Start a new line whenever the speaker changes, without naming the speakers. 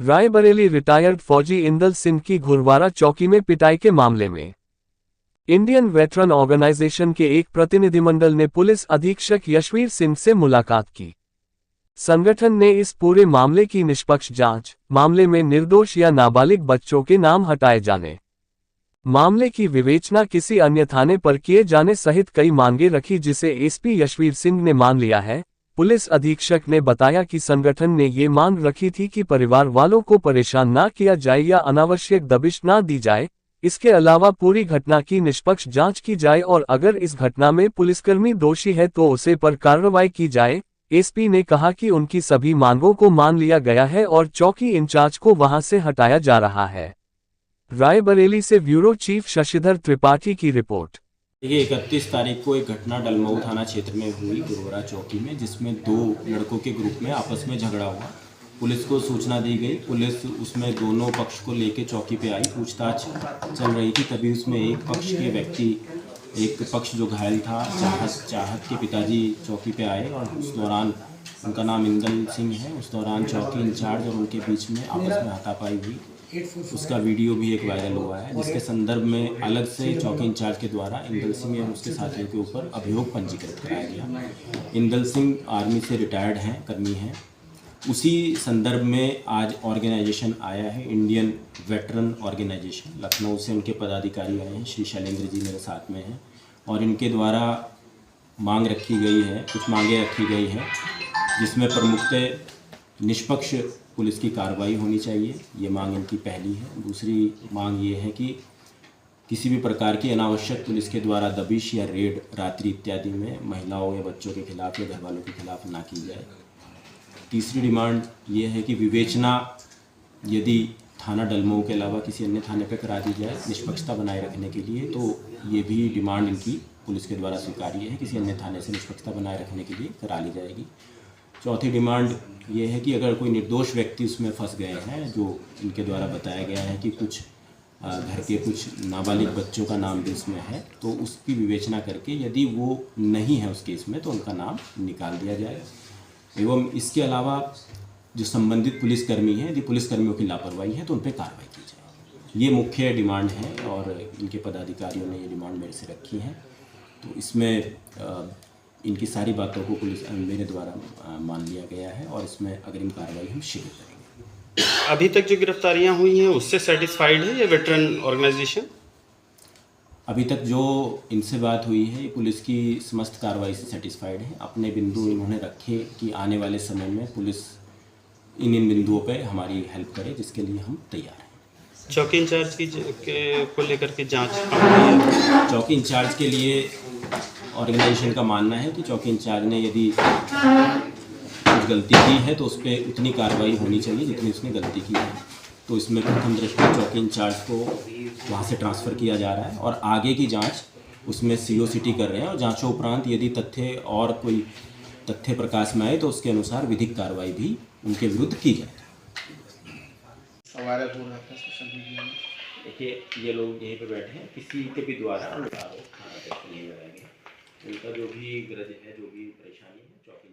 Raebareli retired फौजी इंदल सिंह की घुरवारा चौकी में पिटाई के मामले में इंडियन वेटरन ऑर्गेनाइजेशन के एक प्रतिनिधिमंडल ने पुलिस अधीक्षक यशवीर सिंह से मुलाकात की। संगठन ने इस पूरे मामले की निष्पक्ष जांच, मामले में निर्दोष या नाबालिग बच्चों के नाम हटाए जाने, मामले की विवेचना किसी अन्य थाने पर किए जाने सहित कई मांगे रखी, जिसे एसपी यशवीर सिंह ने मान लिया है। पुलिस अधीक्षक ने बताया कि संगठन ने ये मांग रखी थी कि परिवार वालों को परेशान न किया जाए या अनावश्यक दबिश न दी जाए। इसके अलावा पूरी घटना की निष्पक्ष जांच की जाए और अगर इस घटना में पुलिसकर्मी दोषी है तो उसे पर कार्रवाई की जाए। एसपी ने कहा कि उनकी सभी मांगों को मान लिया गया है और चौकी इंचार्ज को वहां से हटाया जा रहा है। रायबरेली से ब्यूरो चीफ शशिधर त्रिपाठी की रिपोर्ट।
देखिए 31 तारीख को एक घटना डलमऊ थाना क्षेत्र में हुई गुरुवारा चौकी में, जिसमें दो लड़कों के ग्रुप में आपस में झगड़ा हुआ। पुलिस को सूचना दी गई, पुलिस उसमें दोनों पक्ष को लेके चौकी पे आई, पूछताछ चल रही थी। तभी उसमें एक पक्ष के व्यक्ति, एक पक्ष जो घायल था, चाहत के पिताजी चौकी पे आए और उस दौरान, उनका नाम इंदल सिंह है, उस दौरान चौकी इंचार्ज और उनके बीच में आपस में हाथापाई हुई। उसका वीडियो भी एक वायरल हुआ है, जिसके संदर्भ में अलग से चौकी इंचार्ज के द्वारा इंदल सिंह और उसके साथियों के ऊपर अभियोग पंजीकृत कराया गया। इंदल सिंह आर्मी से रिटायर्ड हैं, कर्मी हैं। उसी संदर्भ में आज ऑर्गेनाइजेशन आया है, इंडियन वेटरन ऑर्गेनाइजेशन, लखनऊ से उनके पदाधिकारी आए हैं, श्री शैलेंद्र जी मेरे साथ में हैं, और इनके द्वारा मांग रखी गई है, कुछ मांगें रखी गई हैं, जिसमें प्रमुखतः निष्पक्ष पुलिस की कार्रवाई होनी चाहिए, ये मांग इनकी पहली है। दूसरी मांग ये है कि किसी भी प्रकार की अनावश्यक पुलिस के द्वारा दबिश या रेड रात्रि इत्यादि में महिलाओं या बच्चों के खिलाफ या घर वालों के खिलाफ ना की जाए। तीसरी डिमांड ये है कि विवेचना यदि थाना डलमऊ के अलावा किसी अन्य थाने पर करा दी जाए निष्पक्षता बनाए रखने के लिए, तो ये भी डिमांड इनकी पुलिस के द्वारा स्वीकार्य है, किसी अन्य थाने से निष्पक्षता बनाए रखने के लिए करा ली जाएगी। चौथी डिमांड ये है कि अगर कोई निर्दोष व्यक्ति उसमें फंस गए हैं, जो इनके द्वारा बताया गया है कि कुछ घर के कुछ नाबालिग बच्चों का नाम भी उसमें है, तो उसकी विवेचना करके यदि वो नहीं है उस केस में तो उनका नाम निकाल दिया जाए। एवं इसके अलावा जो संबंधित पुलिसकर्मी हैं, यदि पुलिसकर्मियों की लापरवाही है तो उन पर कार्रवाई की जाए। ये मुख्य डिमांड है और इनके पदाधिकारियों ने ये डिमांड मेरे से रखी है। तो इसमें इनकी सारी बातों को पुलिस मेरे द्वारा मान लिया गया है और इसमें अग्रिम कार्रवाई हम शीघ्र करेंगे।
अभी तक जो गिरफ्तारियां हुई हैं उससे सेटिस्फाइड है ये वेटरन ऑर्गेनाइजेशन?
अभी तक जो इनसे बात हुई है ये पुलिस की समस्त कार्रवाई से सेटिस्फाइड है। अपने बिंदु इन्होंने रखे कि आने वाले समय में पुलिस इन बिंदुओं पे हमारी हेल्प करे, जिसके लिए हम तैयार हैं।
चौकी इंचार्ज को लेकर के जांच है।
चौकी इंचार्ज के लिए ऑर्गेनाइजेशन का मानना है कि चौकी इंचार्ज ने यदि कुछ गलती की है तो उस पर उतनी कार्रवाई होनी चाहिए जितनी उसने गलती की है। तो इसमें प्रथम दृष्टया चौकी इंचार्ज को वहाँ से ट्रांसफ़र किया जा रहा है और आगे की जांच उसमें COCT कर रहे हैं, और जांचों उपरांत यदि तथ्य और कोई तथ्य प्रकाश में आए तो उसके अनुसार विधिक कार्रवाई भी उनके विरुद्ध की जाए। देखिए ये लोग यहीं पे बैठे हैं, किसी के भी द्वारा उनका आरोप नहीं लगाया गया। उनका जो भी ग्रज है, जो भी परेशानी है, चौकी